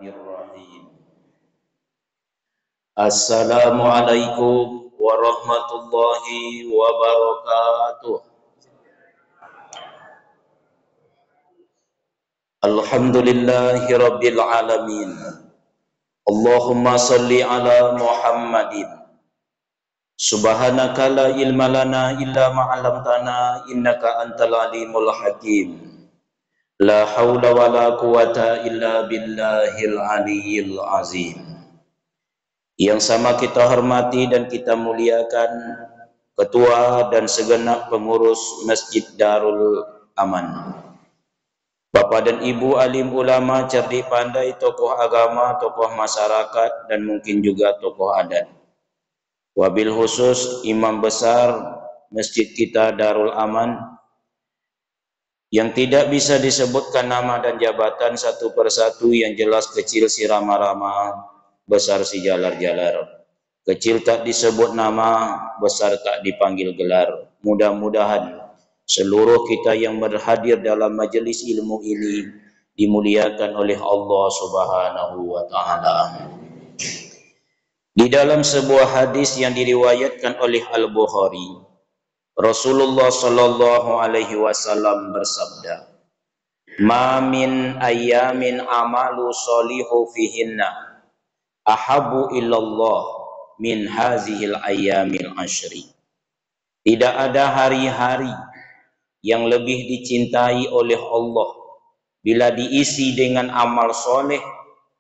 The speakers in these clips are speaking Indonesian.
Bismillahirrahmanirrahim. Assalamualaikum warahmatullahi wabarakatuh. Alhamdulillahi rabbil alamin. Allahumma salli ala Muhammadin. Subhanaka la ilma lana illa ma 'allamtana innaka antal alimul hakim. La haula wa la quwata illa billahil aliyyil azim. Yang sama kita hormati dan kita muliakan Ketua dan segenap pengurus Masjid Darul Aman, Bapak dan Ibu alim ulama, cerdik pandai, tokoh agama, tokoh masyarakat, dan mungkin juga tokoh adat. Wabil khusus imam besar masjid kita Darul Aman, yang tidak bisa disebutkan nama dan jabatan satu persatu, yang jelas kecil si rama-rama, besar si jalar-jalar. Kecil tak disebut nama, besar tak dipanggil gelar. Mudah-mudahan seluruh kita yang berhadir dalam majelis ilmu ini dimuliakan oleh Allah Subhanahu wa taala. Di dalam sebuah hadis yang diriwayatkan oleh Al-Bukhari, Rasulullah sallallahu alaihi wasallam bersabda, "Ma min ayyamin amalu sholihu fihinna ahabu illallah min hazihil ayyamil ashri." Tidak ada hari-hari yang lebih dicintai oleh Allah bila diisi dengan amal soleh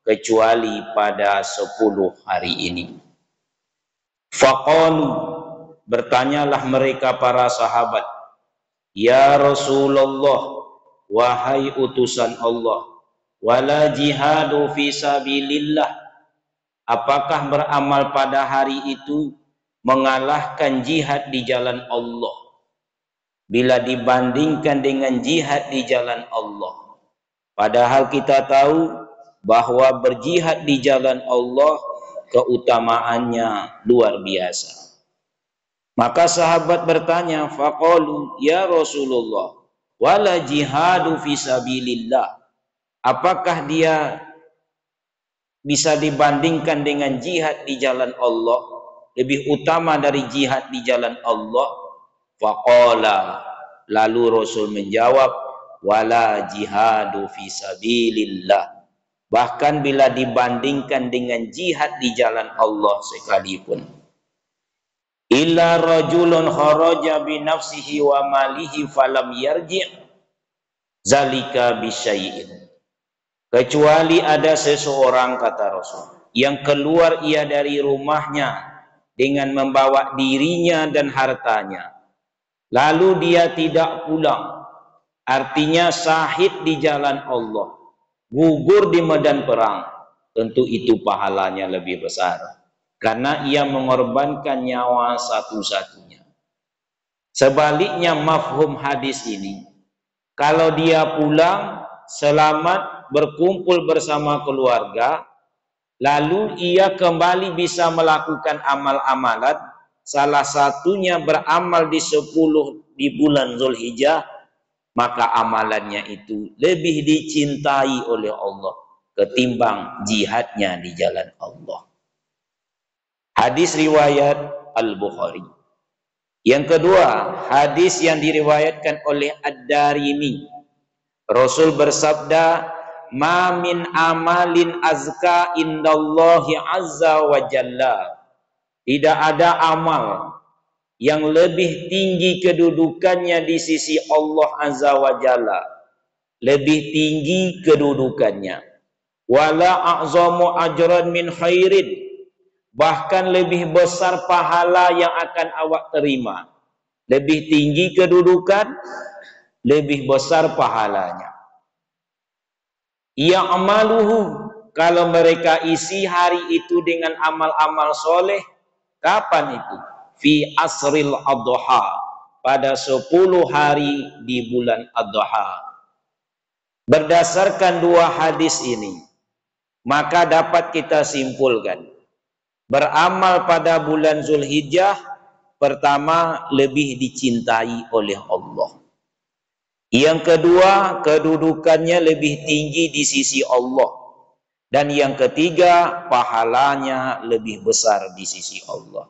kecuali pada 10 hari ini. Faqalu, bertanyalah mereka para sahabat, "Ya Rasulullah, wahai utusan Allah, wala jihadu fi sabilillah, apakah beramal pada hari itu mengalahkan jihad di jalan Allah bila dibandingkan dengan jihad di jalan Allah?" Padahal kita tahu bahwa berjihad di jalan Allah keutamaannya luar biasa. Maka sahabat bertanya, faqalu ya Rasulullah, wala jihadu fi sabilillah, apakah dia bisa dibandingkan dengan jihad di jalan Allah, lebih utama dari jihad di jalan Allah? Faqala, lalu Rasul menjawab, wala jihadu fi sabilillah, bahkan bila dibandingkan dengan jihad di jalan Allah sekalipun, illa rajulun kharaja bi nafsihi wa malihi falam yarji' zalika bisyai'in, kecuali ada seseorang, kata Rasul, yang keluar ia dari rumahnya dengan membawa dirinya dan hartanya, lalu dia tidak pulang, artinya syahid di jalan Allah, gugur di medan perang, tentu itu pahalanya lebih besar karena ia mengorbankan nyawa satu-satunya. Sebaliknya mafhum hadis ini, kalau dia pulang selamat berkumpul bersama keluarga, lalu ia kembali bisa melakukan amal-amalan, salah satunya beramal di 10 di bulan Zulhijjah, maka amalannya itu lebih dicintai oleh Allah ketimbang jihadnya di jalan Allah. Hadis riwayat Al-Bukhari. Yang kedua, hadis yang diriwayatkan oleh Ad-Darimi. Rasul bersabda, "Ma min amalin azka indallahi azza wa jalla." Tidak ada amal yang lebih tinggi kedudukannya di sisi Allah azza wa jalla. Lebih tinggi kedudukannya. Wala a'zamu ajran min khairin, bahkan lebih besar pahala yang akan awak terima. Lebih tinggi kedudukan, lebih besar pahalanya. Ya'maluhu, kalau mereka isi hari itu dengan amal-amal soleh, kapan itu? Fi asril adha, pada 10 hari di bulan adha. Berdasarkan dua hadis ini, maka dapat kita simpulkan, beramal pada bulan Zulhijjah pertama lebih dicintai oleh Allah. Yang kedua, kedudukannya lebih tinggi di sisi Allah Dan yang ketiga, pahalanya lebih besar di sisi Allah.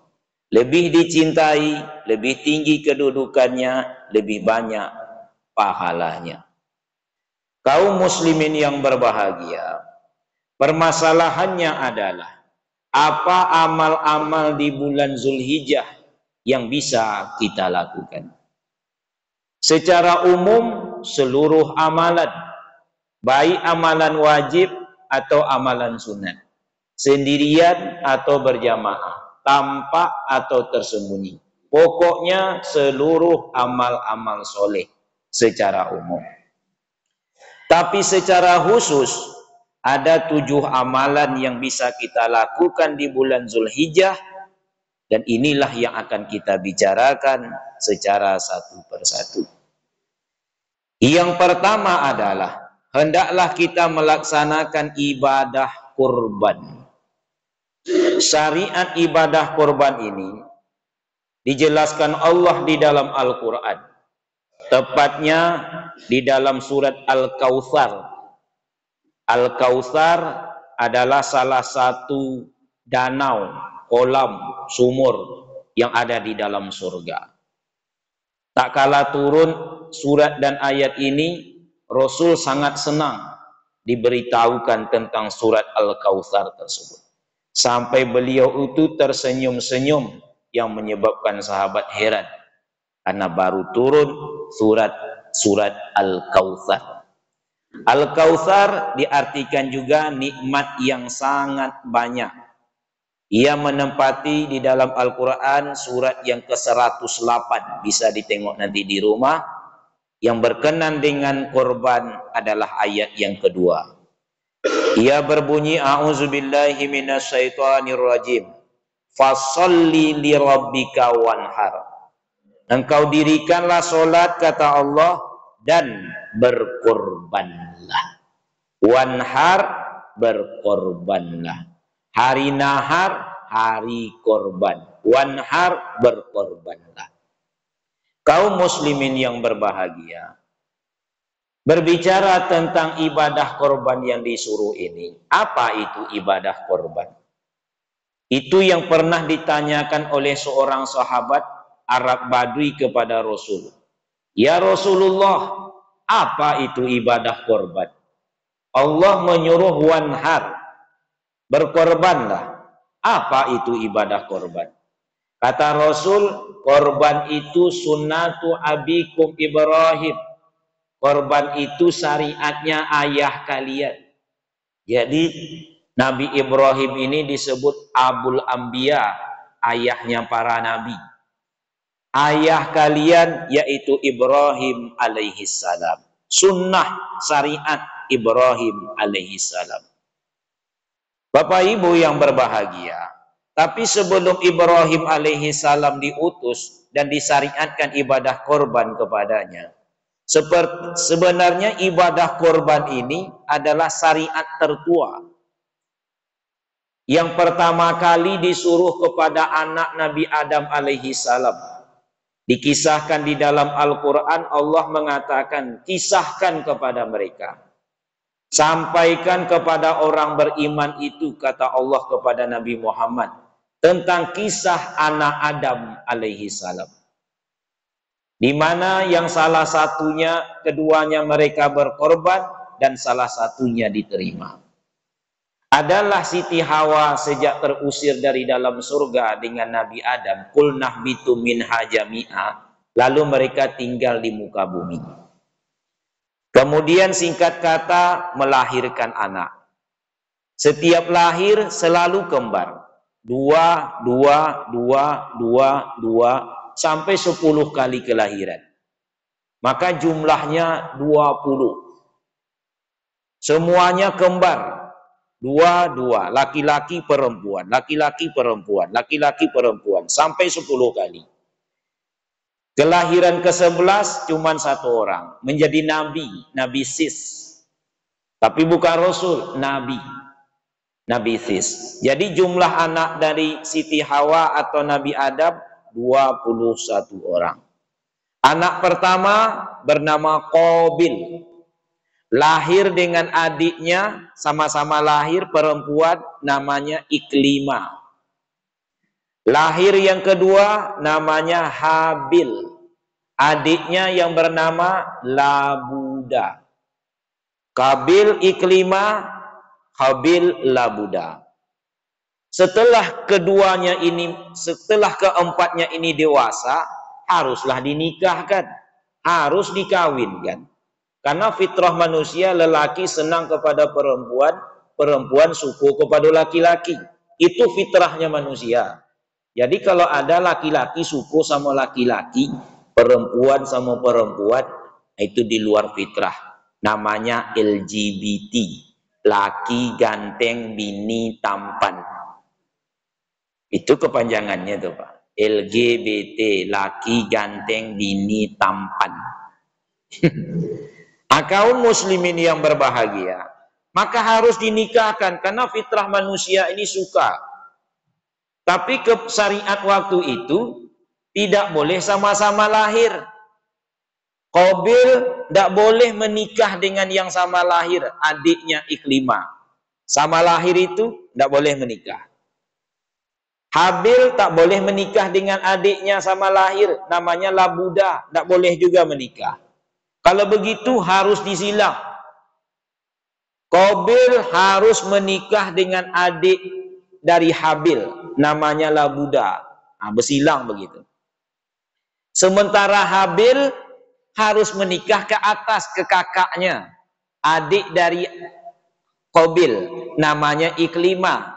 Lebih dicintai, lebih tinggi kedudukannya, lebih banyak pahalanya. Kaum muslimin yang berbahagia, permasalahannya adalah apa amal-amal di bulan Zulhijjah yang bisa kita lakukan. Secara umum, seluruh amalan, baik amalan wajib atau amalan sunat, sendirian atau berjamaah, tampak atau tersembunyi, pokoknya seluruh amal-amal soleh secara umum. Tapi secara khusus ada 7 amalan yang bisa kita lakukan di bulan Zulhijjah, dan inilah yang akan kita bicarakan secara satu persatu. Yang pertama adalah hendaklah kita melaksanakan ibadah kurban. Syariat ibadah kurban ini dijelaskan Allah di dalam Al-Quran. Tepatnya di dalam surat Al-Kautsar. Al-Kautsar adalah salah satu danau, kolam, sumur yang ada di dalam surga. Tak kala turun surat dan ayat ini, Rasul sangat senang diberitahukan tentang surat Al-Kautsar tersebut. Sampai beliau itu tersenyum-senyum yang menyebabkan sahabat heran. Karena baru turun surat Al-Kautsar. Al-Kautsar diartikan juga nikmat yang sangat banyak. Ia menempati di dalam Al-Quran surat yang ke-108. Bisa ditengok nanti di rumah. Yang berkenan dengan korban adalah ayat yang kedua. Ia berbunyi, A'udzubillahi minasyaitonirrajim. Fasholli lirabbika wanhar. Engkau dirikanlah solat, kata Allah, dan berkorbanlah. Wanhar, berkorbanlah. Hari nahar, hari korban. Wanhar, berkorbanlah. Kaum muslimin yang berbahagia, berbicara tentang ibadah korban yang disuruh ini. Apa itu ibadah korban? Itu yang pernah ditanyakan oleh seorang sahabat Arab Badui kepada Rasul. Ya Rasulullah, apa itu ibadah korban? Allah menyuruh wanhar, berkorbanlah. Apa itu ibadah korban? Kata Rasul, korban itu sunnatu abikum Ibrahim. Korban itu syariatnya ayah kalian. Jadi Nabi Ibrahim ini disebut Abul Anbiya, ayahnya para nabi. Ayah kalian yaitu Ibrahim alaihi salam. Sunnah syariat Ibrahim alaihi salam. Bapak Ibu yang berbahagia, tapi sebelum Ibrahim alaihi salam diutus dan disyariatkan ibadah korban kepadanya, sebenarnya ibadah korban ini adalah syariat tertua. Yang pertama kali disuruh kepada anak Nabi Adam alaihi salam. Dikisahkan di dalam Al-Quran, Allah mengatakan, kisahkan kepada mereka. Sampaikan kepada orang beriman itu, kata Allah kepada Nabi Muhammad, tentang kisah anak Adam alaihi salam. Di mana yang salah satunya, keduanya mereka berkorban dan salah satunya diterima. Adalah Siti Hawa sejak terusir dari dalam surga dengan Nabi Adam, qul nahbitu minha jami'a, lalu mereka tinggal di muka bumi. Kemudian singkat kata melahirkan anak. Setiap lahir selalu kembar. 2, 2, 2, 2, 2 sampai 10 kali kelahiran. Maka jumlahnya 20. Semuanya kembar. 2, 2, laki-laki perempuan, laki-laki perempuan, laki-laki perempuan sampai 10 kali. Kelahiran ke-11 cuma 1 orang, menjadi nabi, Nabi Sis. Tapi bukan Rasul, nabi. Nabi Sis. Jadi jumlah anak dari Siti Hawa atau Nabi Adam 21 orang. Anak pertama bernama Qabil. Lahir dengan adiknya, sama-sama lahir perempuan, namanya Iklimah. Lahir yang kedua namanya Habil. Adiknya yang bernama Labuda. Kabil Iklimah, Habil Labuda. Setelah keduanya ini, setelah keempatnya ini dewasa, haruslah dinikahkan, harus dikawinkan. Karena fitrah manusia, lelaki senang kepada perempuan, perempuan suka kepada laki-laki. Itu fitrahnya manusia. Jadi kalau ada laki-laki suka sama laki-laki, perempuan sama perempuan, itu di luar fitrah. Namanya LGBT, laki ganteng bini tampan. Itu kepanjangannya tuh Pak. LGBT, laki ganteng bini tampan. Kaum muslimin yang berbahagia, maka harus dinikahkan karena fitrah manusia ini suka. Tapi ke syariat waktu itu tidak boleh sama-sama lahir. Qabil tidak boleh menikah dengan yang sama lahir, adiknya Iklimah. Sama lahir itu tidak boleh menikah. Habil tak boleh menikah dengan adiknya sama lahir, namanya Labuda, tidak boleh juga menikah. Kalau begitu harus disilang. Qabil harus menikah dengan adik dari Habil, namanya Labuda. Nah, bersilang begitu. Sementara Habil harus menikah ke atas, ke kakaknya, adik dari Qabil, namanya Iklimah.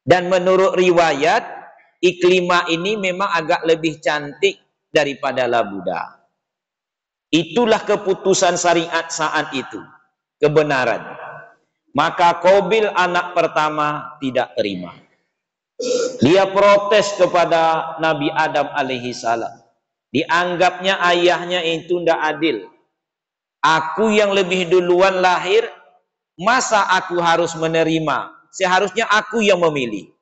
Dan menurut riwayat, Iklimah ini memang agak lebih cantik daripada Labuda. Itulah keputusan syariat saat itu, kebenaran. Maka Qabil anak pertama tidak terima. Dia protes kepada Nabi Adam alaihi salam. Dianggapnya ayahnya itu tidak adil. Aku yang lebih duluan lahir, masa aku harus menerima? Seharusnya aku yang memilih.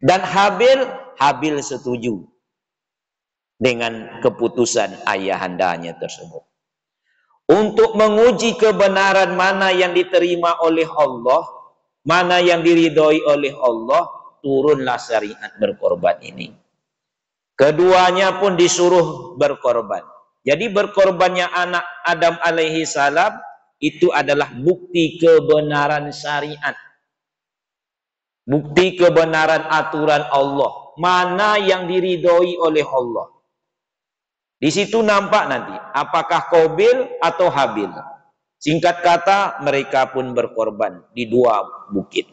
Dan Habil setuju dengan keputusan ayahandanya tersebut. Untuk menguji kebenaran mana yang diterima oleh Allah, mana yang diridhoi oleh Allah, turunlah syariat berkorban ini. Keduanya pun disuruh berkorban. Jadi berkorbannya anak Adam alaihi salam itu adalah bukti kebenaran syariat. Bukti kebenaran aturan Allah. Mana yang diridhoi oleh Allah. Di situ nampak nanti apakah Qabil atau Habil. Singkat kata, mereka pun berkorban di dua bukit.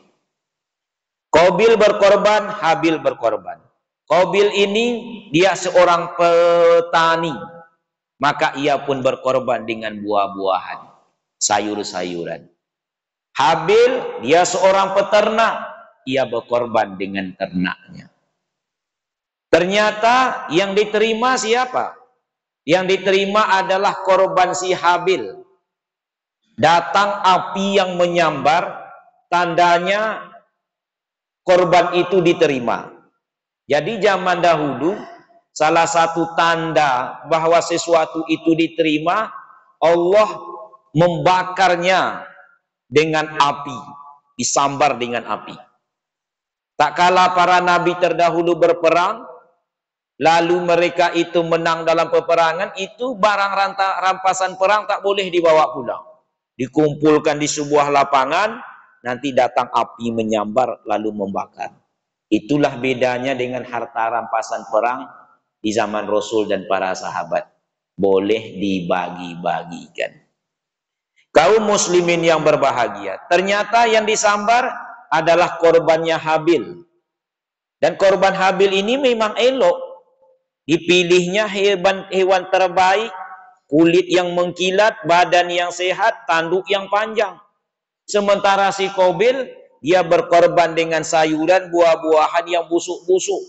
Qabil berkorban, Habil berkorban. Qabil ini dia seorang petani, maka ia pun berkorban dengan buah-buahan, sayur-sayuran. Habil dia seorang peternak, ia berkorban dengan ternaknya. Ternyata yang diterima siapa? Yang diterima adalah korban si Habil. Datang api yang menyambar, tandanya korban itu diterima. Jadi zaman dahulu, salah satu tanda bahwa sesuatu itu diterima, Allah membakarnya dengan api, disambar dengan api. Tak kala para nabi terdahulu berperang, lalu mereka itu menang dalam peperangan, itu barang rampasan perang tak boleh dibawa pulang. Dikumpulkan di sebuah lapangan, nanti datang api menyambar lalu membakar. Itulah bedanya dengan harta rampasan perang di zaman Rasul dan para sahabat. Boleh dibagi-bagikan. Kaum muslimin yang berbahagia, ternyata yang disambar adalah korbannya Habil. Dan korban Habil ini memang elok. Dipilihnya hewan terbaik, kulit yang mengkilat, badan yang sehat, tanduk yang panjang. Sementara si Qabil, dia berkorban dengan sayuran, buah-buahan yang busuk-busuk.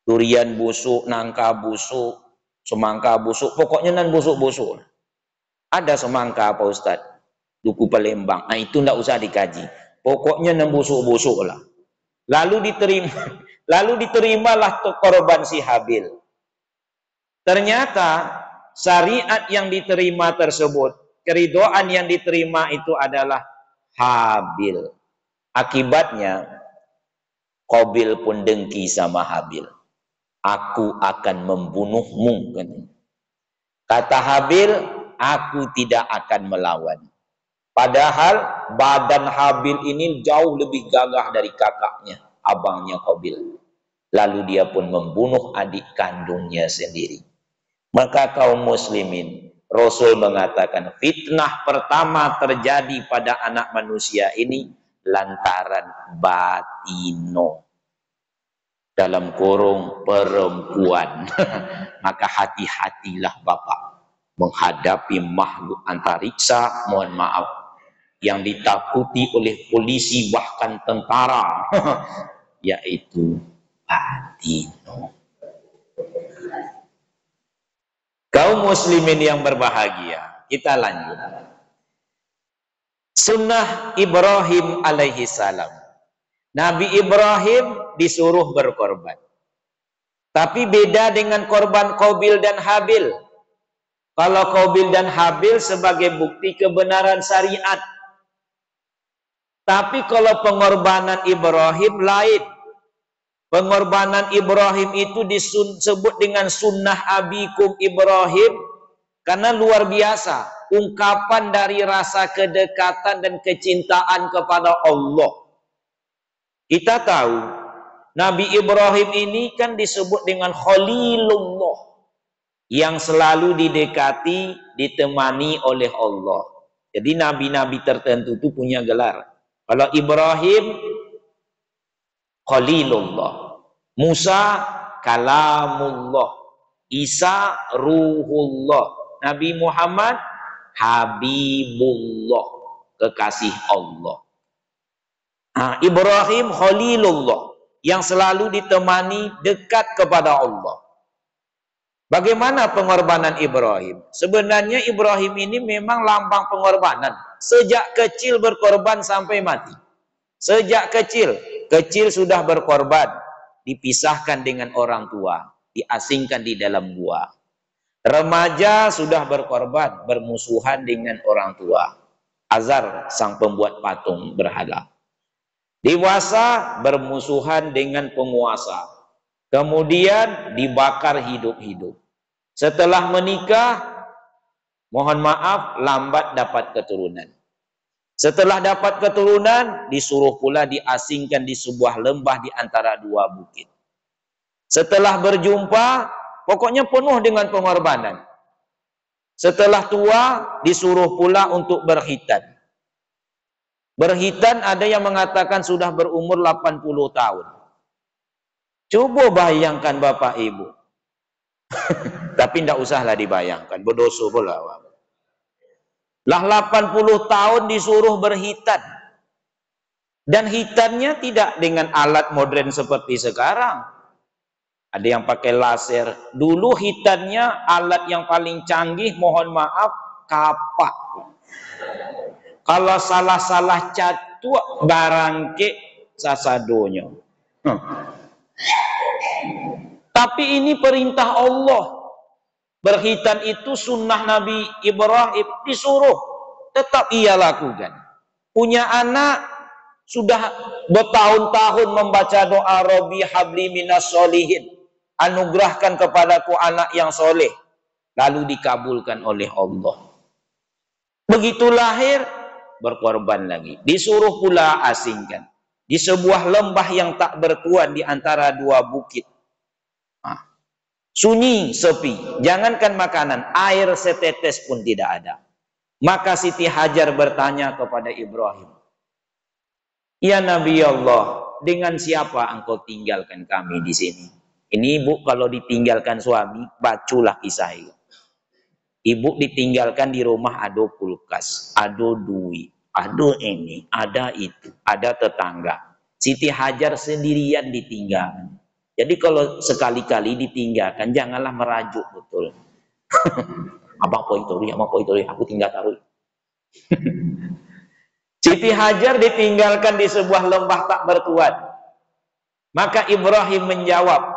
Durian busuk, nangka busuk, semangka busuk, pokoknya nan busuk-busuk. Ada semangka Pak Ustadz, duku Palembang, nah itu tidak usah dikaji. Pokoknya nan busuk-busuk lah. Lalu diterimalah korban si Habil. Ternyata syariat yang diterima tersebut Keridhaan yang diterima itu adalah Habil. Akibatnya Qabil pun dengki sama Habil. Aku akan membunuhmu. Kata Habil, aku tidak akan melawan. Padahal badan Habil ini jauh lebih gagah dari kakaknya, abangnya Qabil. Lalu dia pun membunuh adik kandungnya sendiri. Maka kaum muslimin, Rasul mengatakan fitnah pertama terjadi pada anak manusia ini lantaran batino. Dalam kurung perempuan. Maka hati-hatilah Bapak menghadapi makhluk antariksa, mohon maaf, yang ditakuti oleh polisi bahkan tentara, yaitu batino. Kaum muslimin yang berbahagia, kita lanjut. Sunnah Ibrahim alaihi salam. Nabi Ibrahim disuruh berkorban. Tapi beda dengan korban Qabil dan Habil. Kalau Qabil dan Habil sebagai bukti kebenaran syariat. Tapi kalau pengorbanan Ibrahim lain. Pengorbanan Ibrahim itu disebut dengan sunnah abikum Ibrahim. Karena luar biasa. Ungkapan dari rasa kedekatan dan kecintaan kepada Allah. Kita tahu Nabi Ibrahim ini kan disebut dengan Khalilullah, yang selalu didekati, ditemani oleh Allah. Jadi nabi-nabi tertentu itu punya gelar. Kalau Ibrahim Khalilullah, Musa Kalamullah, Isa Ruhullah, Nabi Muhammad Habibullah, kekasih Allah. Nah, Ibrahim Khalilullah, yang selalu ditemani dekat kepada Allah. Bagaimana pengorbanan Ibrahim? Sebenarnya Ibrahim ini memang lambang pengorbanan. Sejak kecil berkorban sampai mati. Sejak kecil sudah berkorban. Dipisahkan dengan orang tua. Diasingkan di dalam gua. Remaja sudah berkorban, bermusuhan dengan orang tua. Azar sang pembuat patung berhala. Dewasa bermusuhan dengan penguasa. Kemudian dibakar hidup-hidup. Setelah menikah, mohon maaf, lambat dapat keturunan. Setelah dapat keturunan, disuruh pula diasingkan di sebuah lembah di antara dua bukit. Setelah berjumpa, pokoknya penuh dengan pengorbanan. Setelah tua, disuruh pula untuk berkhitan. Berkhitan ada yang mengatakan sudah berumur 80 tahun. Coba bayangkan Bapak Ibu. Tapi tidak usahlah dibayangkan, berdosa pula. Lah 80 tahun disuruh berkhitan. Dan hitannya tidak dengan alat modern seperti sekarang. Ada yang pakai laser. Dulu hitannya alat yang paling canggih, mohon maaf, kapak. Kalau salah-salah catuk barangke sasadonya. Tapi ini perintah Allah. Berkhitan itu sunnah Nabi Ibrahim, disuruh. Tetap ia lakukan. Punya anak, sudah bertahun-tahun membaca doa Rabbi habli minas solihin. Anugerahkan kepadaku anak yang soleh. Lalu dikabulkan oleh Allah. Begitu lahir, berkorban lagi. Disuruh pula asingkan. Di sebuah lembah yang tak bertuan di antara dua bukit. Sunyi, sepi. Jangankan makanan, air setetes pun tidak ada. Maka Siti Hajar bertanya kepada Ibrahim. Ya Nabi Allah, dengan siapa engkau tinggalkan kami di sini? Ini ibu kalau ditinggalkan suami, baculah kisah itu. Ibu ditinggalkan di rumah, ada kulkas, ada duit, ada ini, ada itu, ada tetangga. Siti Hajar sendirian ditinggalkan. Jadi kalau sekali-kali ditinggalkan, janganlah merajuk betul. Abang poitori, aku tinggal taruh. Siti Hajar ditinggalkan di sebuah lembah tak bertuan. Maka Ibrahim menjawab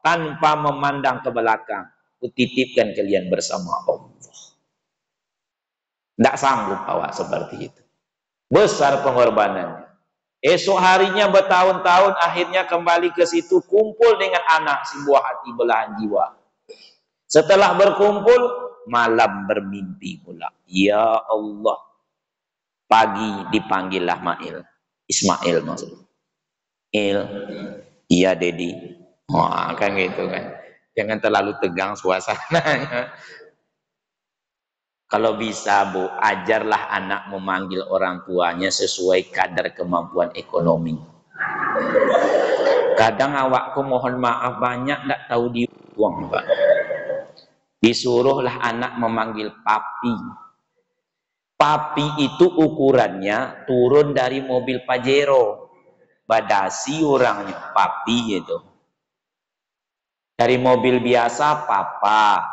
tanpa memandang ke belakang, kutitipkan kalian bersama Allah. Tidak sanggup awak seperti itu. Besar pengorbanannya. Esok harinya bertahun-tahun akhirnya kembali ke situ, kumpul dengan anak si buah hati belahan jiwa. Setelah berkumpul, malam bermimpi pula. Ya Allah. Pagi dipanggillah Mail. Ismail maksudnya. Iya Dedi. Wah, kan gitu kan. Jangan terlalu tegang suasananya. Kalau bisa Bu, ajarlah anak memanggil orang tuanya sesuai kadar kemampuan ekonomi. Kadang awakku mohon maaf banyak tak tahu diuang Pak. Disuruhlah anak memanggil papi. Papi itu ukurannya turun dari mobil Pajero. Badasi orangnya, papi itu. Dari mobil biasa, papa.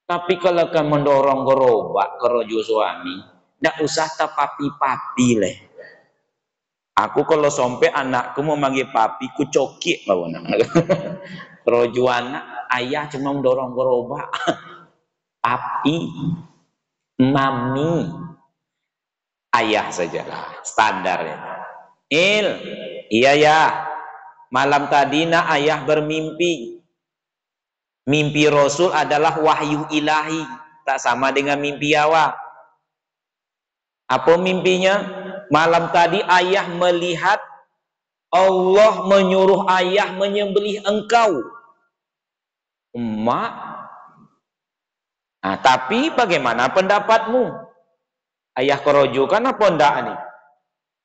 Tapi kalau kan mendorong gerobak ke rojo suami, tidak usah tak papi-papi leh. Aku kalau sampai anakku mau manggil papi, ku cokik bawa anak. Rojo anak, ayah cuma mendorong gerobak. Papi, mami, ayah sajalah standarnya. Iya ya. Malam tadi nak ayah bermimpi. Mimpi Rasul adalah wahyu ilahi. Tak sama dengan mimpi awak. Apa mimpinya? Malam tadi ayah melihat Allah menyuruh ayah menyembelih engkau. Emak. Nah, tapi bagaimana pendapatmu? Ayah kerojokan apa enggak nih?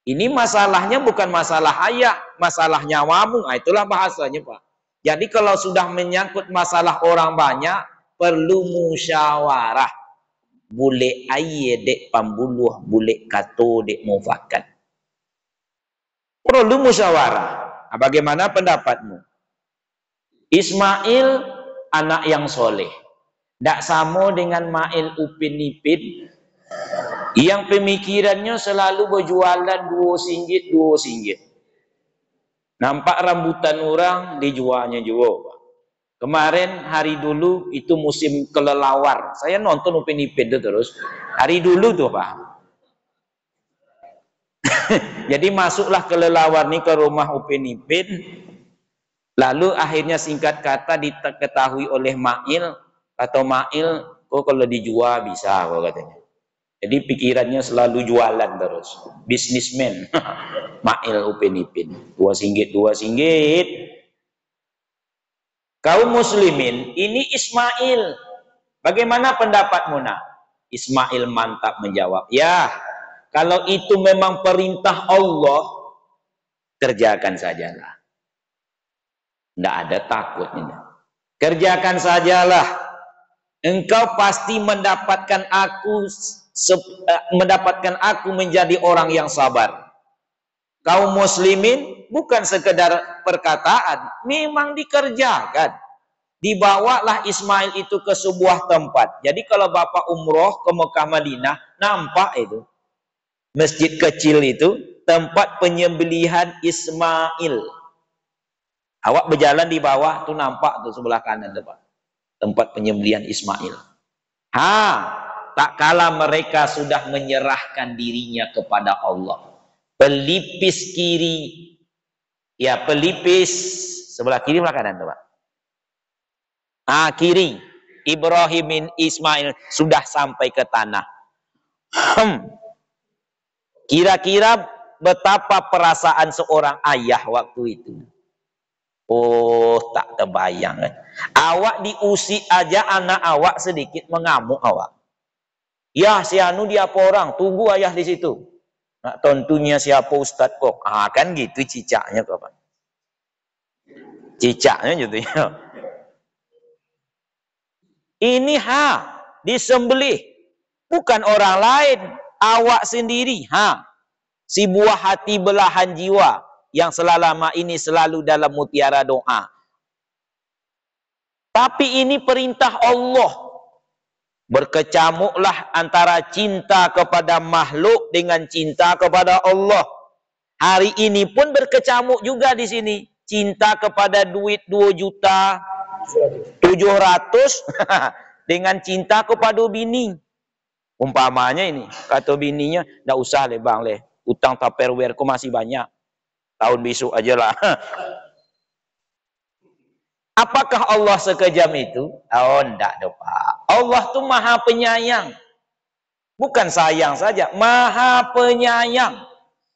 Ini masalahnya bukan masalah ayah, masalah nyawamu. Nah, itulah bahasanya Pak. Jadi kalau sudah menyangkut masalah orang banyak, perlu musyawarah. Bule aye dek pambuluh, bule kato dek mufakat. Perlu musyawarah. Nah, bagaimana pendapatmu? Ismail anak yang soleh. Tak sama dengan Mail Upin Ipin yang pemikirannya selalu berjualan 2 singgit. Nampak rambutan orang dijualnya juga. Kemarin hari dulu itu musim kelelawar. Saya nonton Upin Ipin itu terus. Hari dulu tuh Pak. Jadi masuklah kelelawar nih ke rumah Upin Ipin. Lalu akhirnya singkat kata diketahui oleh Mail. Atau Mail, kok kalau dijual bisa kok katanya. Jadi pikirannya selalu jualan terus. Bisnismen. Mail Upin Ipin. 2 singgit. Kaum muslimin, ini Ismail. Bagaimana pendapatmu nak? Ismail mantap menjawab. Ya, kalau itu memang perintah Allah, kerjakan sajalah. Tidak ada takutnya. Kerjakan sajalah. Engkau pasti mendapatkan aku menjadi orang yang sabar. Kaum muslimin bukan sekedar perkataan, memang dikerjakan. Dibawalah Ismail itu ke sebuah tempat. Jadi kalau Bapak umroh ke Mekah Madinah, nampak itu. Masjid kecil itu, tempat penyembelihan Ismail. Awak berjalan di bawah, tuh nampak tuh sebelah kanan depan. Tempat penyembelihan Ismail. Tak kala mereka sudah menyerahkan dirinya kepada Allah. Pelipis kiri, ya pelipis sebelah kiri sebelah kanan Pak. Kiri, Ibrahim bin Ismail sudah sampai ke tanah. Kira-kira betapa perasaan seorang ayah waktu itu? Oh, tak terbayang. Awak diusik aja anak awak sedikit mengamuk awak. Ya, si anu dia apa orang? Tunggu ayah di situ. Nak tentunya siapa Ustadz kok? Kan gitu cicaknya kok Pak. Cicaknya gitu ya. Ini disembelih. Bukan orang lain, awak sendiri. Si buah hati belahan jiwa yang selama ini selalu dalam mutiara doa. Tapi ini perintah Allah. Berkecamuklah antara cinta kepada makhluk dengan cinta kepada Allah. Hari ini pun berkecamuk juga di sini. Cinta kepada duit 2.700.000 dengan cinta kepada bini. Umpamanya ini, kata bininya, ndak usah le bang le, utang Tupperware ku masih banyak, tahun besok aja lah. Apakah Allah sekejam itu? Oh, ndak dong Pak. Allah tuh maha penyayang. Bukan sayang saja, maha penyayang.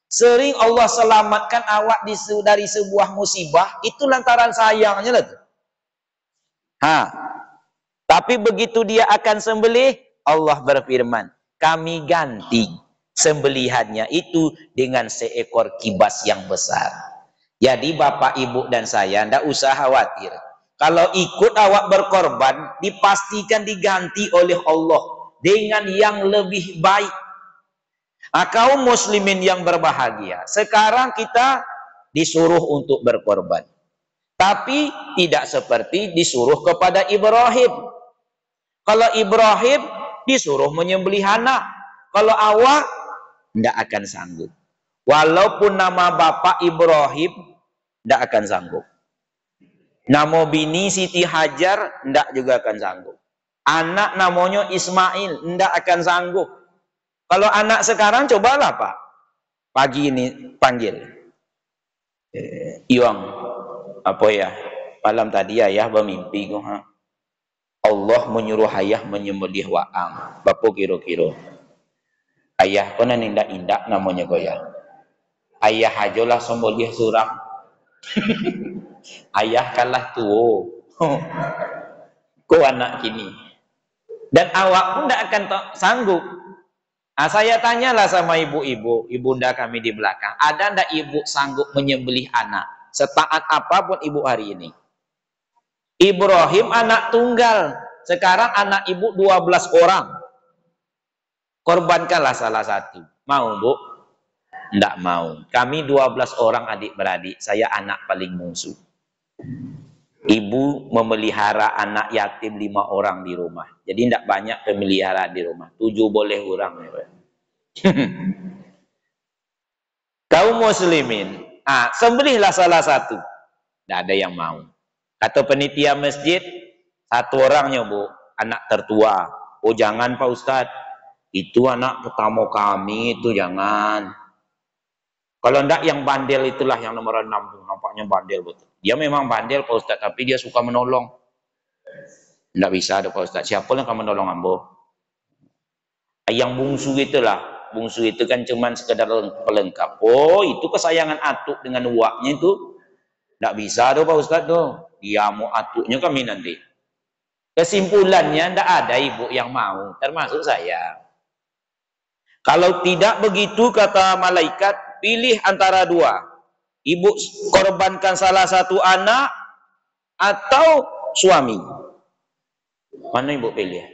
Sering Allah selamatkan awak dari sebuah musibah, itu lantaran sayangnya lah. Ha. Tapi begitu dia akan sembelih, Allah berfirman, kami ganti sembelihannya itu dengan seekor kibas yang besar. Jadi bapak, ibu, dan saya ndak usah khawatir. Kalau ikut awak berkorban, dipastikan diganti oleh Allah dengan yang lebih baik. Kaum muslimin yang berbahagia, sekarang kita disuruh untuk berkorban. Tapi tidak seperti disuruh kepada Ibrahim. Kalau Ibrahim disuruh menyembelih anak. Kalau awak tidak akan sanggup. Walaupun nama bapak Ibrahim tidak akan sanggup. Nama bini Siti Hajar tidak juga akan sanggup. Anak namanya Ismail tidak akan sanggup. Kalau anak sekarang cobalah Pak. Pagi ini panggil. Iwang, apa ya? Malam tadi ayah bermimpi. Allah menyuruh ayah menyembelih waang. Bapak kira-kira. Ayah pun indak-indak namanya goyah. Ayah ajalah sembelih surang. Ayah kalah tua. Kau anak kini. Dan awak pun tidak akan sanggup. Saya tanyalah sama ibu-ibu, ibunda kami di belakang, ada ndak ibu sanggup menyembelih anak setaat apapun ibu hari ini? Ibrahim anak tunggal, sekarang anak ibu 12 orang. Korbankanlah salah satu. Mau bu? Ndak mau. Kami 12 orang adik-beradik, saya anak paling bungsu. Ibu memelihara anak yatim 5 orang di rumah. Jadi tidak banyak pemeliharaan di rumah. 7 boleh orang. Kaum muslimin, sembelihlah salah satu. Tidak ada yang mau. Kata penitia masjid, 1 orangnya bu, anak tertua. Oh jangan Pak Ustadz, itu anak pertama kami, itu jangan. Kalau enggak yang bandel itulah yang nomor 6 tuh, nampaknya bandel betul. Dia memang bandel Pak Ustadz, tapi dia suka menolong. Enggak bisa ada Pak Ustadz, siapa yang akan menolong ambo? Yang bungsu itulah, bungsu itu kan cuman sekedar pelengkap. Oh itu kesayangan atuk dengan uaknya itu. Enggak bisa tuh Pak Ustadz tuh, dia mau atuknya kami nanti. Kesimpulannya enggak ada ibu yang mau, termasuk saya. Kalau tidak begitu kata malaikat, pilih antara 2. Ibu korbankan salah satu anak atau suami. Mana ibu pilih?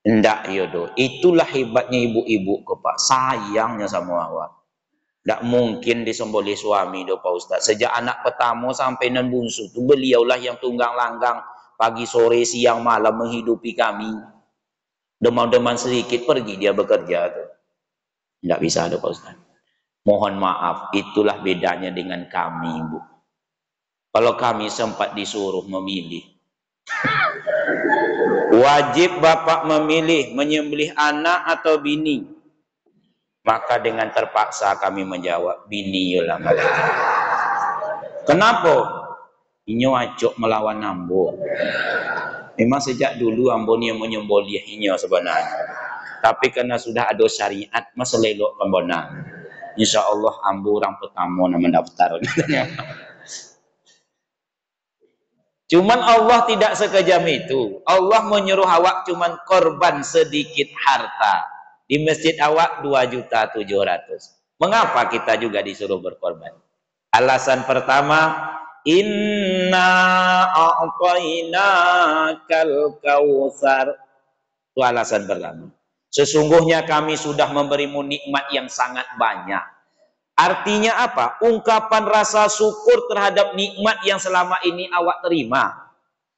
Enggak yodo. Itulah hebatnya ibu-ibu ke Pak. Sayangnya sama awak. Enggak mungkin disembelih suami do Pak Ustaz. Sejak anak pertama sampai nan bungsu itu beliaulah yang tunggang langgang pagi sore siang malam menghidupi kami. Demam-demam sedikit pergi dia bekerja tuh. Enggak bisa do Pak Ustaz. Mohon maaf, itulah bedanya dengan kami, Bu. Kalau kami sempat disuruh memilih, wajib bapak memilih menyembelih anak atau bini. Maka dengan terpaksa kami menjawab, bini yolah. Kenapa? Inyo acok melawan ambo. Memang sejak dulu ambo ni yang menyembelih inyo sebenarnya. Tapi karena sudah ada syariat, maselelok kembonang. Insya Allah ambo orang pertama nak mendaftar. Cuman Allah tidak sekejam itu. Allah menyuruh awak cuman korban sedikit harta. Di masjid awak 2.700.000. Mengapa kita juga disuruh berkorban? Alasan pertama, inna a'tainakal kautsar. Itu alasan pertama. Sesungguhnya kami sudah memberimu nikmat yang sangat banyak. Artinya apa? Ungkapan rasa syukur terhadap nikmat yang selama ini awak terima.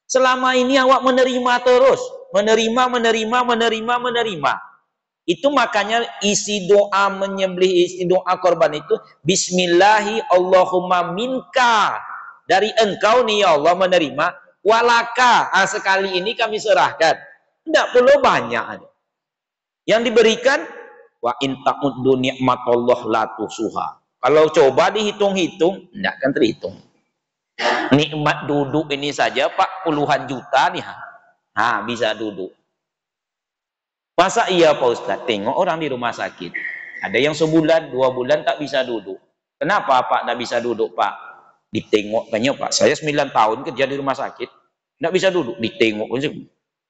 Selama ini awak menerima terus. Menerima. Itu makanya isi doa menyembelih, isi doa korban itu. Bismillahi Allahumma minka. Dari engkau nih ya Allah menerima. Walaka. Sekali ini kami serahkan. Tidak perlu banyak. Yang diberikan wa in ta'uddu nikmatallah la tusuha. Kalau coba dihitung-hitung, tidak akan terhitung. Nikmat duduk ini saja Pak puluhan juta nih. Bisa duduk. Masa iya Pak Ustadz? Tengok orang di rumah sakit. Ada yang sebulan, 2 bulan tak bisa duduk. Kenapa Pak tak bisa duduk Pak? Ditengok tanya Pak, saya 9 tahun kerja di rumah sakit. Tidak bisa duduk, ditengok.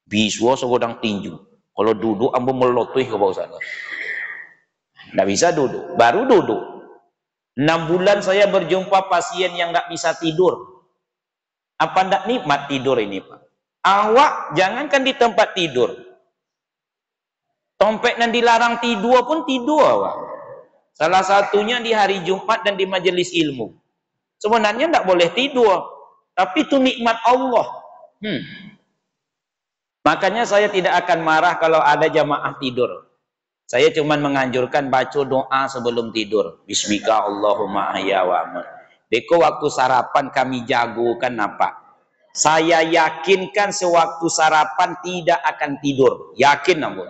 Biswa segodang tinju. Kalau duduk, ambo melotoh ke bawah sana. Tidak bisa duduk, baru duduk. 6 bulan saya berjumpa pasien yang tidak bisa tidur. Apa tidak nikmat tidur ini Pak? Awak jangankan di tempat tidur. Tompek dan dilarang tidur pun tidur awak. Salah satunya di hari Jumat dan di majelis ilmu. Sebenarnya tidak boleh tidur. Tapi itu nikmat Allah. Makanya saya tidak akan marah kalau ada jamaah tidur. Saya cuma menganjurkan baca doa sebelum tidur. Bismika Allahumma ahya wa amat. Deko waktu sarapan kami jagokan apa? Saya yakinkan sewaktu sarapan tidak akan tidur. Yakin namun.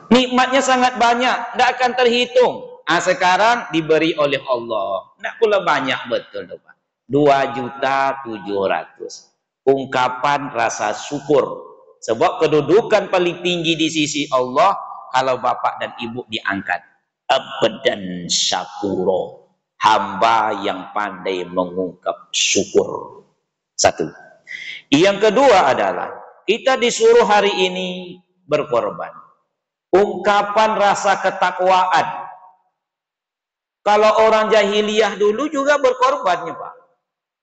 Nikmatnya sangat banyak, tidak akan terhitung. Sekarang diberi oleh Allah. Tidak pula banyak betul Pak. 2.700.000. Ungkapan rasa syukur. Sebab kedudukan paling tinggi di sisi Allah kalau bapak dan ibu diangkat. Abdan syakuro. Hamba yang pandai mengungkap syukur. Satu. Yang kedua adalah kita disuruh hari ini berkorban. Ungkapan rasa ketakwaan. Kalau orang jahiliyah dulu juga berkorbannya Pak.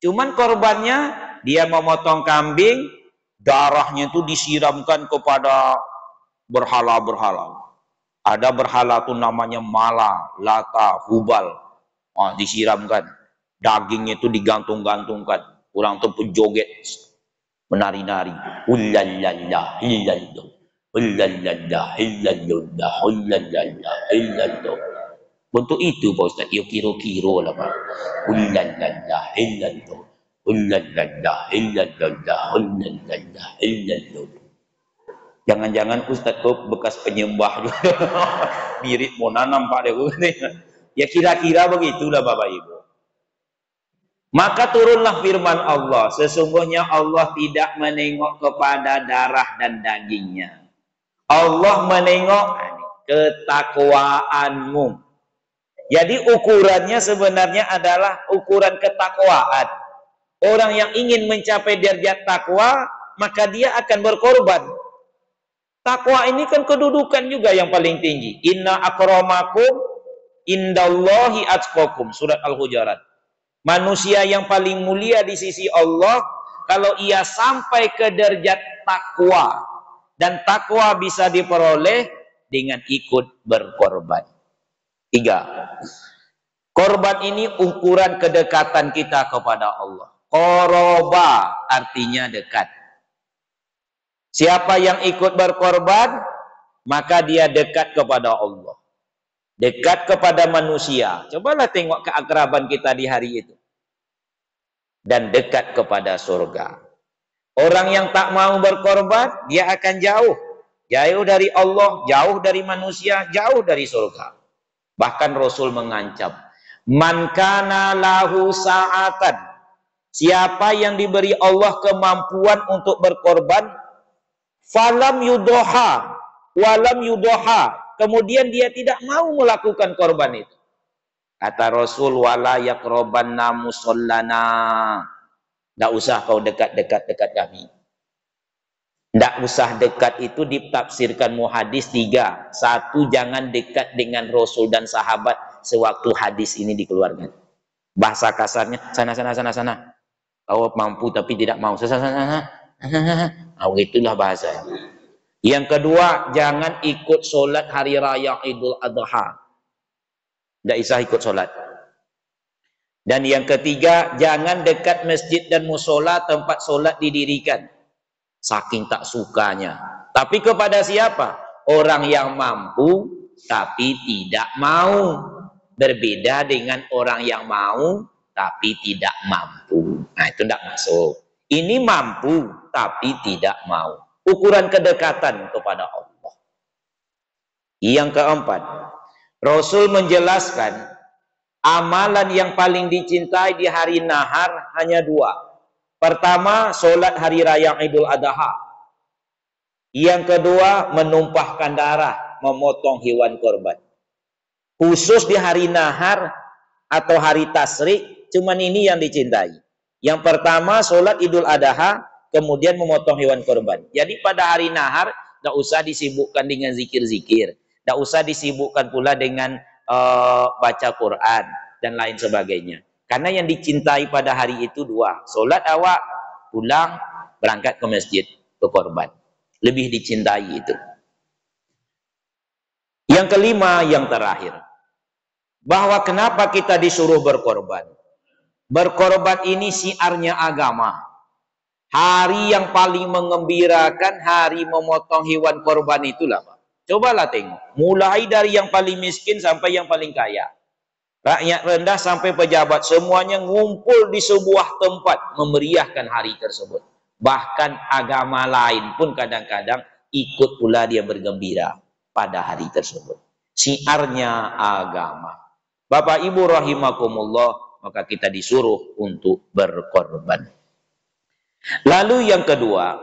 Cuman korbannya dia memotong kambing, darahnya itu disiramkan kepada berhala-berhala. Ada berhala itu namanya Mala, Lata, Hubal. Disiramkan. Dagingnya itu digantung-gantungkan. Orang itu penjoget, menari-nari. Ullallallah, illallah. Ullallallah, illallah, ullallallah, illallah. Untuk itu Pak Ustaz, ya kira-kira lah Pak. Ullallallah, illallah. Ullallallah, illallah, ullallallah, illallah. Jangan-jangan Ustaz kok bekas penyembah juga. Mirip mau nanam Pak deh. Ya kira-kira begitulah Bapak Ibu. Maka turunlah firman Allah. Sesungguhnya Allah tidak menengok kepada darah dan dagingnya. Allah menengok ketakwaanmu. Jadi ukurannya sebenarnya adalah ukuran ketakwaan. Orang yang ingin mencapai derajat takwa, maka dia akan berkorban. Takwa ini kan kedudukan juga yang paling tinggi. Inna akramakum indallahi atqakum. Surat Al-Hujurat. Manusia yang paling mulia di sisi Allah, kalau ia sampai ke derajat takwa. Dan takwa bisa diperoleh dengan ikut berkorban. 3. Korban ini ukuran kedekatan kita kepada Allah. Qoroba artinya dekat. Siapa yang ikut berkorban, maka dia dekat kepada Allah. Dekat kepada manusia. Cobalah tengok keakraban kita di hari itu. Dan dekat kepada surga. Orang yang tak mau berkorban, dia akan jauh. Jauh dari Allah, jauh dari manusia, jauh dari surga. Bahkan Rasul mengancam, man kana lahu sa'atan, siapa yang diberi Allah kemampuan untuk berkorban, falam yudoha, walam yudoha, kemudian dia tidak mau melakukan korban itu. Kata Rasul, wala yakrobanna musallana, tidak usah kau dekat-dekat kami. Tidak usah dekat itu ditafsirkan muhadis 3. 1, jangan dekat dengan Rasul dan sahabat sewaktu hadis ini dikeluarkan. Bahasa kasarnya, sana. Kau mampu tapi tidak mau. Sana. Itulah bahasa. Yang kedua, jangan ikut solat hari raya Idul Adha. Tidak usah ikut solat. Dan yang ketiga, jangan dekat masjid dan musola tempat solat didirikan. Saking tak sukanya. Tapi kepada siapa? Orang yang mampu tapi tidak mau. Berbeda dengan orang yang mau tapi tidak mampu. Nah itu tidak masuk. Ini mampu tapi tidak mau. Ukuran kedekatan kepada Allah. Yang keempat, Rasul menjelaskan amalan yang paling dicintai di hari nahar hanya dua. Pertama, sholat hari raya Idul Adha. Yang kedua, menumpahkan darah, memotong hewan korban. Khusus di hari nahar atau hari tasrik, cuman ini yang dicintai. Yang pertama, sholat Idul Adha, kemudian memotong hewan korban. Jadi pada hari nahar, tidak usah disibukkan dengan zikir-zikir. Tidak usah disibukkan pula dengan baca Quran dan lain sebagainya. Karena yang dicintai pada hari itu dua. Sholat awak, pulang, berangkat ke masjid, ke korban. Lebih dicintai itu. Yang kelima, yang terakhir. Bahwa kenapa kita disuruh berkorban. Berkorban ini syiarnya agama. Hari yang paling mengembirakan, hari memotong hewan korban itulah, Pak. Cobalah tengok. Mulai dari yang paling miskin sampai yang paling kaya. Rakyat rendah sampai pejabat. Semuanya ngumpul di sebuah tempat memeriahkan hari tersebut. Bahkan agama lain pun kadang-kadang ikut pula dia bergembira pada hari tersebut. Syiarnya agama. Bapak Ibu rahimakumullah, maka kita disuruh untuk berkorban. Lalu yang kedua,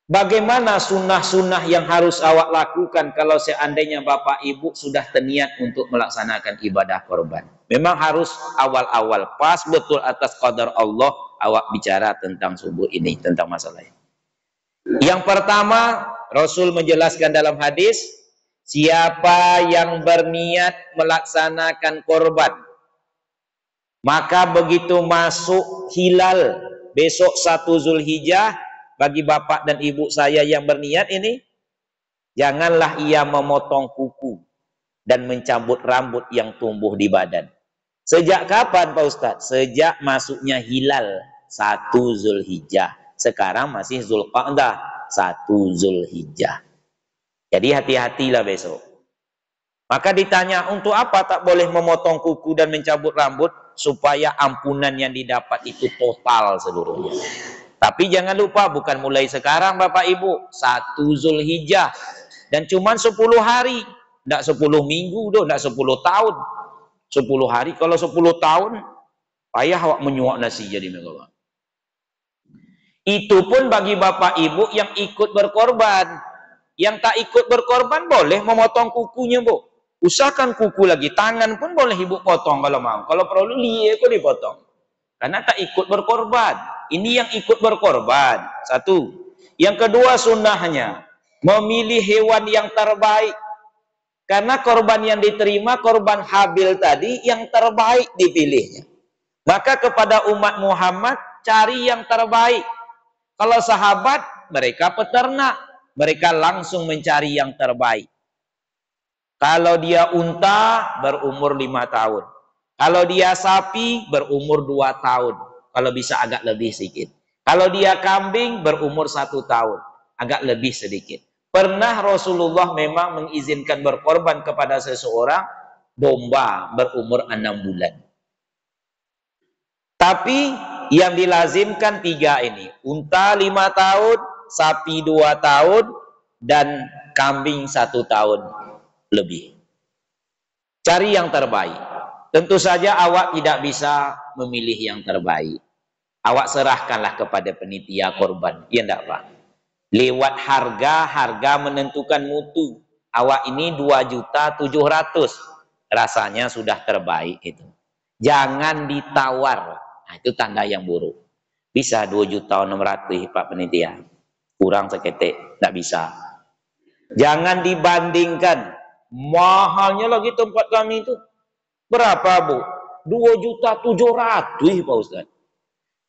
bagaimana sunnah-sunnah yang harus awak lakukan kalau seandainya Bapak Ibu sudah terniat untuk melaksanakan ibadah korban? Memang harus awal-awal pas betul atas qadar Allah awak bicara tentang subuh ini, tentang masalah ini. Yang pertama, Rasul menjelaskan dalam hadis, siapa yang berniat melaksanakan korban, maka begitu masuk hilal besok 1 Zulhijjah, bagi bapak dan ibu saya yang berniat ini, janganlah ia memotong kuku dan mencabut rambut yang tumbuh di badan. Sejak kapan Pak Ustadz? Sejak masuknya hilal 1 Zulhijjah. Sekarang masih Zulqa'dah 1 Zulhijjah. Jadi hati-hatilah besok. Maka ditanya, untuk apa tak boleh memotong kuku dan mencabut rambut? Supaya ampunan yang didapat itu total seluruhnya. Tapi jangan lupa, bukan mulai sekarang Bapak Ibu. 1 Zulhijjah. Dan cuma 10 hari. Tidak 10 minggu, tidak 10 tahun. 10 hari, kalau 10 tahun, payah awak menyuak nasi jadi megawak. Itu pun bagi Bapak Ibu yang ikut berkorban. Yang tak ikut berkorban boleh memotong kukunya, Bu. Usahakan kuku lagi. Tangan pun boleh ibu potong kalau mau. Kalau perlu liye kok dipotong. Karena tak ikut berkorban. Ini yang ikut berkorban. Satu. Yang kedua sunnahnya. Memilih hewan yang terbaik. Karena korban yang diterima, korban Habil tadi, yang terbaik dipilihnya. Maka kepada umat Muhammad, cari yang terbaik. Kalau sahabat, mereka peternak. Mereka langsung mencari yang terbaik. Kalau dia unta, berumur 5 tahun. Kalau dia sapi, berumur 2 tahun. Kalau bisa agak lebih sedikit. Kalau dia kambing, berumur 1 tahun. Agak lebih sedikit. Pernah Rasulullah memang mengizinkan berkorban kepada seseorang, domba berumur 6 bulan. Tapi yang dilazimkan 3 ini. Unta 5 tahun, sapi 2 tahun, dan kambing 1 tahun lebih. Cari yang terbaik. Tentu saja awak tidak bisa memilih yang terbaik. Awak serahkanlah kepada penitia korban. Ya enggak, Pak? Lewat harga menentukan mutu. Awak ini 2.700.000. Rasanya sudah terbaik itu. Jangan ditawar. Nah, itu tanda yang buruk. Bisa 2.600.000 Pak Penitia. Kurang seketik, tidak bisa. Jangan dibandingkan. Mahalnya lagi tempat kami itu. Berapa, Bu? 2.700.000 Pak Ustaz.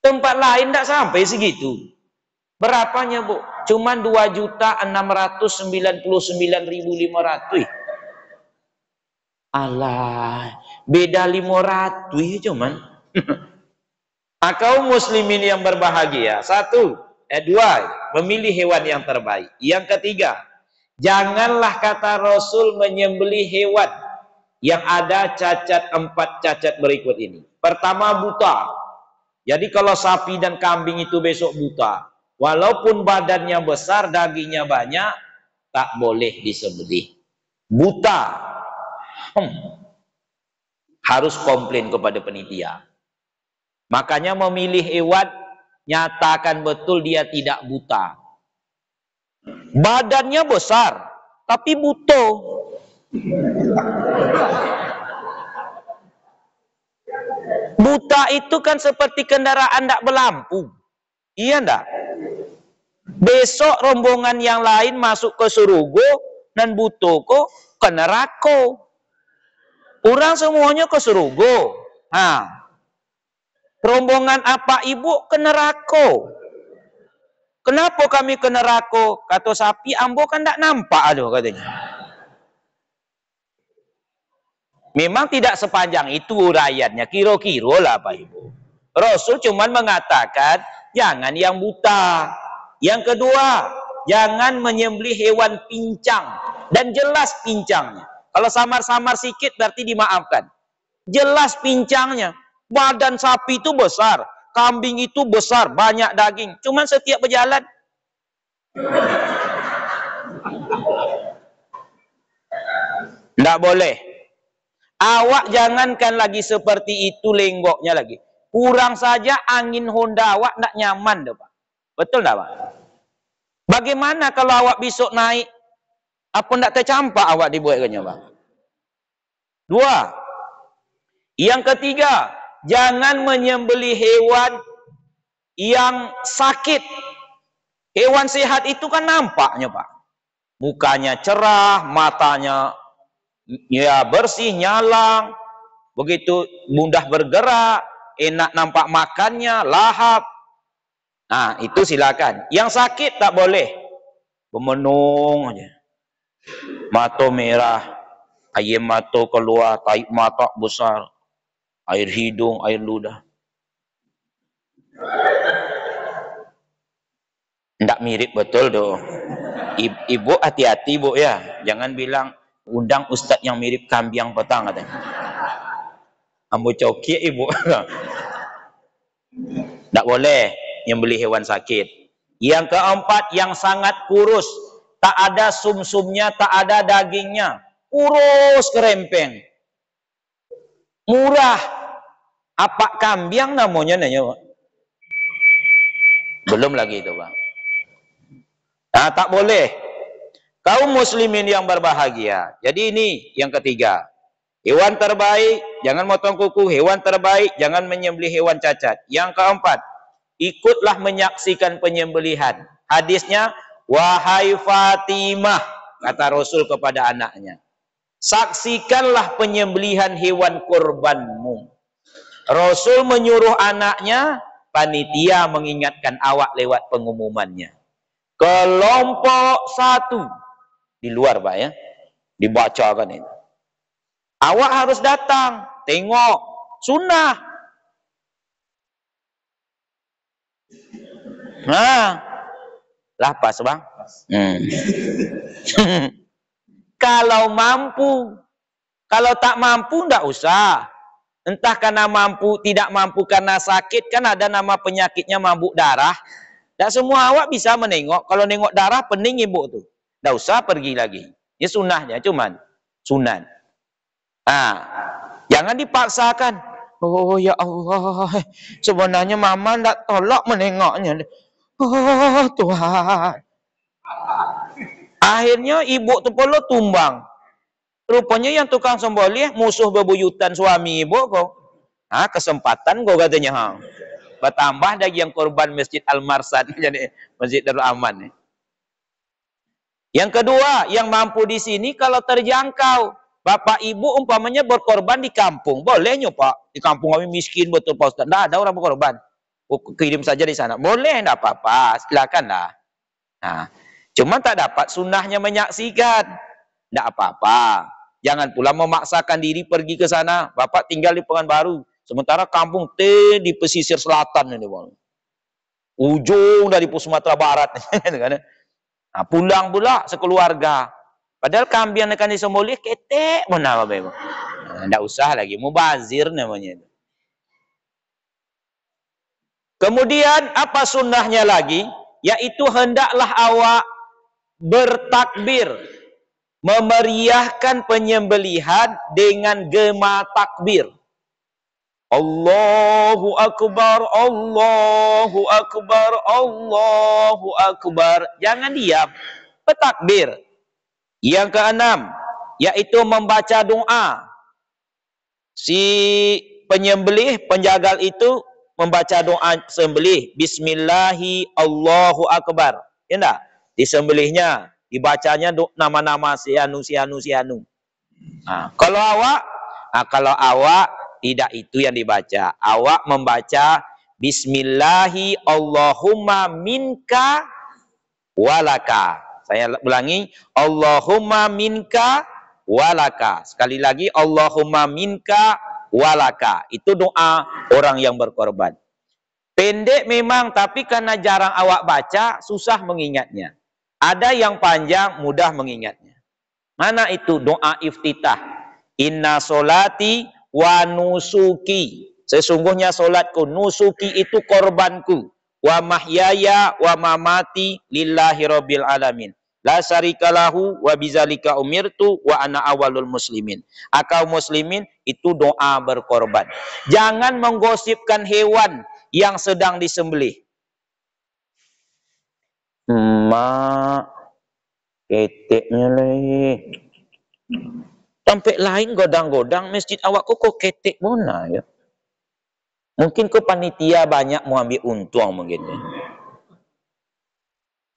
Tempat lain tidak sampai segitu. Berapanya, Bu? Cuman 2.699.500. Alah, beda 500 cuman. Kaum muslimin yang berbahagia. 2, memilih hewan yang terbaik. Yang ketiga, janganlah kata Rasul menyembelih hewan yang ada cacat 4 cacat berikut ini. Pertama, buta. Jadi kalau sapi dan kambing itu besok buta, walaupun badannya besar, dagingnya banyak, tak boleh disembelih. Buta, harus komplain kepada penitia. Makanya memilih hewan, nyatakan betul dia tidak buta. Badannya besar, tapi buta. Buta itu kan seperti kendaraan tidak berlampu. Iya enggak? Besok rombongan yang lain masuk ke surga dan butuh ke neraka. Orang semuanya ke surga. Rombongan apa ibu ke neraka? Kenapa kami ke neraka? Kata sapi, ambo kan tak nampak aduh katanya. Memang tidak sepanjang itu uraiannya, kira-kira lah Pak Ibu. Rasul cuman mengatakan jangan yang buta. Yang kedua, jangan menyembelih hewan pincang dan jelas pincangnya. Kalau samar-samar sikit berarti dimaafkan. Jelas pincangnya. Badan sapi itu besar, kambing itu besar, banyak daging. Cuman setiap berjalan tidak boleh. Awak jangankan lagi seperti itu lenggoknya lagi. Kurang saja angin Honda awak tidak nyaman deh, Pak. Betul tidak, Pak? Bagaimana kalau awak besok naik? Apa tidak tercampak awak dibuatkannya, Pak? Dua. Yang ketiga, jangan menyembelih hewan yang sakit. Hewan sehat itu kan nampaknya, Pak. Mukanya cerah, matanya ya bersih, nyalang, begitu mudah bergerak, enak nampak makannya, lahap. Nah, itu silakan. Yang sakit tak boleh. Bemenung aja. Mata merah, air mata keluar, tarik mata besar, air hidung, air ludah. Tidak mirip betul doh. Ibu hati-hati Bu ya. Jangan bilang undang ustadz yang mirip kambing petang katanya. Ambo coki ibu. Tidak boleh nyembelih hewan sakit. Yang keempat, yang sangat kurus, tak ada sumsumnya, tak ada dagingnya, kurus kerempeng, murah. Apa kambing namanya nanya, Pak? Belum lagi itu, Pak. Nah, tak boleh. Kaum muslimin yang berbahagia. Jadi ini yang ketiga. Hewan terbaik, jangan motong kuku. Hewan terbaik, jangan menyembelih hewan cacat. Yang keempat, ikutlah menyaksikan penyembelihan. Hadisnya, wahai Fatimah, kata Rasul kepada anaknya, saksikanlah penyembelihan hewan kurbanmu. Rasul menyuruh anaknya, panitia mengingatkan awak lewat pengumumannya. Kelompok satu di luar, Pak ya, dibacakan itu. Awak harus datang, tengok sunnah. Nah, lah pas Bang. Kalau mampu, kalau tak mampu ndak usah. Entah karena mampu, tidak mampu karena sakit, kan ada nama penyakitnya mabuk darah. Tak semua awak bisa menengok. Kalau nengok darah pening ibu tuh. Ndak usah pergi lagi. Ini sunnahnya cuman sunan. Nah, jangan dipaksakan. Oh ya Allah, sebenarnya mama ndak tolak menengoknya. Oh Tuhan. Akhirnya ibu tu pula tumbang. Rupanya yang tukang sembelih musuh bebuyutan suami ibu kok. Ah, kesempatan kok katanya. Bertambah lagi yang korban Masjid Al-Marsad, jadi Masjid Darul Aman. Yang kedua, yang mampu di sini kalau terjangkau. Bapak ibu umpamanya berkorban di kampung, bolehnya Pak. Di kampung kami miskin betul Pak Ustaz. Tidak ada orang berkorban. Kirim saja di sana. Boleh, tidak apa-apa. Silakanlah. Nah, cuma tak dapat sunnahnya menyaksikan. Tidak apa-apa. Jangan pula memaksakan diri pergi ke sana. Bapak tinggal di Pekanbaru. Sementara kampung di pesisir selatan ini, Bang. Ujung dari Sumatera Barat. Nah, pulang pula sekeluarga. Padahal kambing yang akan disembelih ketek mana Bapak. Nah, enggak usah lagi mubazir namanya itu. Kemudian apa sunnahnya lagi? Yaitu hendaklah awak bertakbir, memeriahkan penyembelihan dengan gema takbir. Allahu Akbar, Allahu Akbar, Allahu Akbar. Jangan diam, bertakbir. Yang keenam, yaitu membaca doa. Si penyembelih, penjagal itu membaca doa sembelih. Bismillahi Allahu Akbar. Ya enggak? Disembelihnya, dibacanya nama-nama si anu. Nah, kalau awak tidak itu yang dibaca. Awak membaca Bismillahi Allahumma minka walaka. Saya ulangi, Allahumma minka walaka. Sekali lagi, Allahumma minka walaka. Itu doa orang yang berkorban. Pendek memang, tapi karena jarang awak baca, susah mengingatnya. Ada yang panjang, mudah mengingatnya. Mana itu doa iftitah? Inna solati wa nusuki. Sesungguhnya solatku, nusuki itu korbanku. Wa mahyaya wa mamati lillahi rabbil alamin. La syarikalahu wa bizalika umirtu wa ana awalul muslimin. Akau muslimin itu doa berkorban. Jangan menggosipkan hewan yang sedang disembelih. Keteknya leh. Sampai lain godang-godang masjid awak kok ketek mana ya. Mungkin kok panitia banyak mau ambil untung mungkin.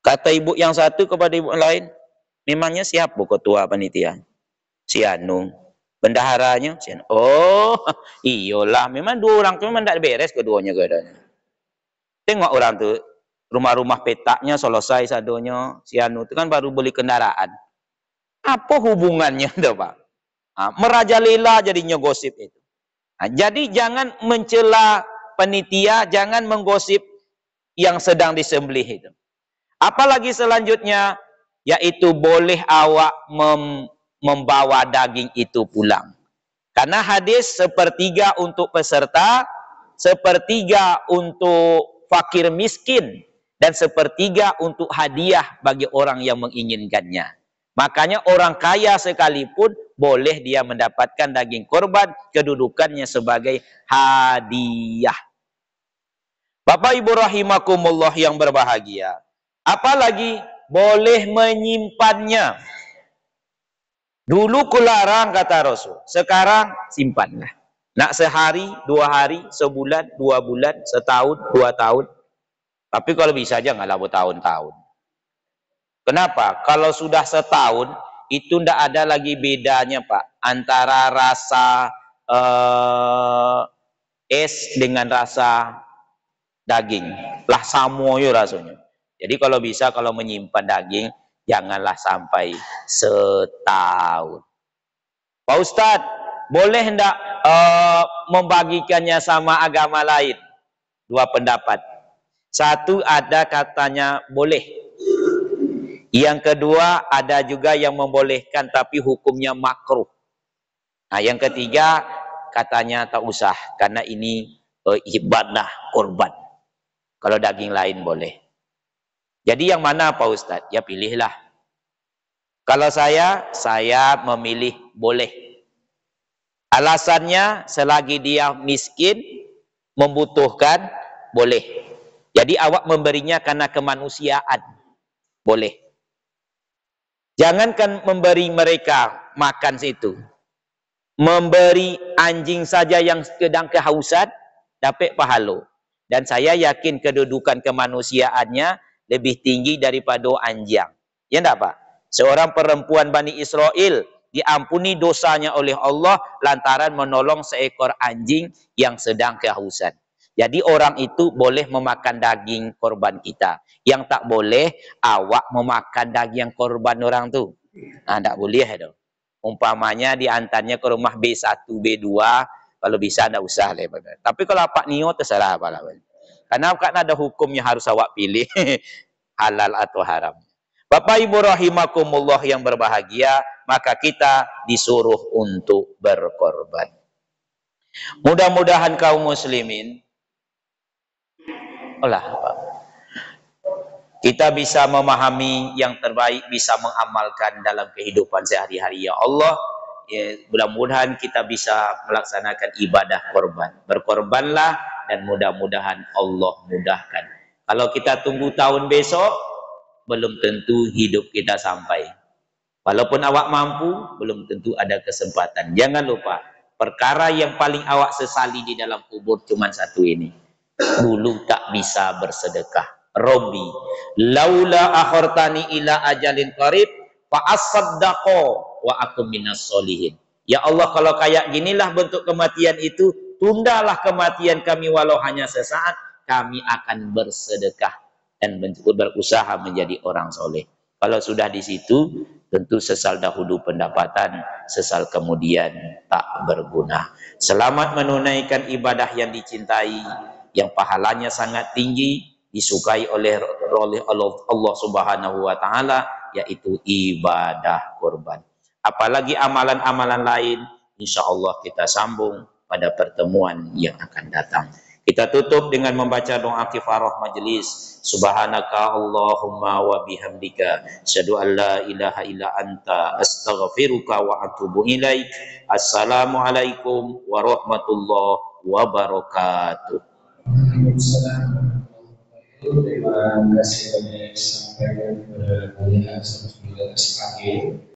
Kata ibu yang satu kepada ibu lain, memangnya siapa ketua panitia? Si Anu. Bendaharanya si Anu. Oh, iyalah, memang dua orang tu memang tak beres keduanya keadaannya. Tengok orang tu, rumah-rumah petaknya selesai sadonya, si Anu tu kan baru beli kendaraan. Apa hubungannya tuh, Pak? Merajalela jadinya gosip itu. Jadi jangan mencela panitia, jangan menggosip yang sedang disembelih itu. Apalagi selanjutnya, yaitu boleh awak membawa daging itu pulang. Karena hadis sepertiga untuk peserta, sepertiga untuk fakir miskin, dan sepertiga untuk hadiah bagi orang yang menginginkannya. Makanya orang kaya sekalipun boleh dia mendapatkan daging korban, kedudukannya sebagai hadiah. Bapak Ibu rahimakumullah yang berbahagia. Apalagi boleh menyimpannya. Dulu kularang kata Rasul, sekarang simpanlah. Nak sehari, 2 hari, sebulan, 2 bulan, setahun, 2 tahun. Tapi kalau bisa janganlah bertahun-tahun. Kenapa? Kalau sudah setahun, itu tidak ada lagi bedanya Pak, antara rasa es dengan rasa daging. Lah samoyo rasanya. Jadi kalau bisa, kalau menyimpan daging, janganlah sampai setahun. Pak Ustadz, boleh hendak membagikannya sama agama lain? 2 pendapat. Satu ada katanya boleh. Yang kedua ada juga yang membolehkan tapi hukumnya makruh. Nah yang ketiga katanya tak usah karena ini ibadah korban. Kalau daging lain boleh. Jadi yang mana Pak Ustadz? Ya pilihlah. Kalau saya memilih boleh. Alasannya selagi dia miskin, membutuhkan, boleh. Jadi awak memberinya karena kemanusiaan. Boleh. Jangankan memberi mereka makan situ. Memberi anjing saja yang sedang kehausan, dapat pahala. Dan saya yakin kedudukan kemanusiaannya lebih tinggi daripada anjing. Ya enggak Pak? Seorang perempuan Bani Israel diampuni dosanya oleh Allah lantaran menolong seekor anjing yang sedang kehausan. Jadi orang itu boleh memakan daging korban kita. Yang tak boleh awak memakan daging korban orang tu. Nah, tak boleh itu. Umpamanya diantarnya ke rumah B1, B2, kalau bisa tak usah. Tapi kalau Pak Nio terserah apa lah. Karena kan ada hukumnya harus awak pilih halal atau haram. Bapak Ibu rahimakumullah yang berbahagia, maka kita disuruh untuk berkorban. Mudah-mudahan kaum muslimin Olah, kita bisa memahami yang terbaik, bisa mengamalkan dalam kehidupan sehari-hari. Ya Allah, ya, mudah-mudahan kita bisa melaksanakan ibadah korban. Berkorbanlah dan mudah-mudahan Allah mudahkan. Kalau kita tunggu tahun besok, belum tentu hidup kita sampai. Walaupun awak mampu, belum tentu ada kesempatan. Jangan lupa, perkara yang paling awak sesali di dalam kubur cuma satu ini. Dulu tak bisa bersedekah. Robbi, laula akhirtani ila ajalin qarib fa asaddaqo wa akum minas solihin. Ya Allah, kalau kayak ginilah bentuk kematian itu, tundalah kematian kami walau hanya sesaat, kami akan bersedekah dan berusaha menjadi orang soleh. Kalau sudah di situ, tentu sesal dahulu pendapatan, sesal kemudian tak berguna. Selamat menunaikan ibadah yang dicintai, yang pahalanya sangat tinggi, disukai oleh Allah Subhanahu wa taala, yaitu ibadah kurban. Apalagi amalan-amalan lain, insya Allah kita sambung pada pertemuan yang akan datang. Kita tutup dengan membaca doa kifarah majelis. Subhanaka Allahumma wa bihamdika asyhadu an la ilaha illa anta astaghfiruka wa atubu ilaik. Assalamualaikum warahmatullahi wabarakatuh. Terima kasih banyak disampaikan kepada kalian.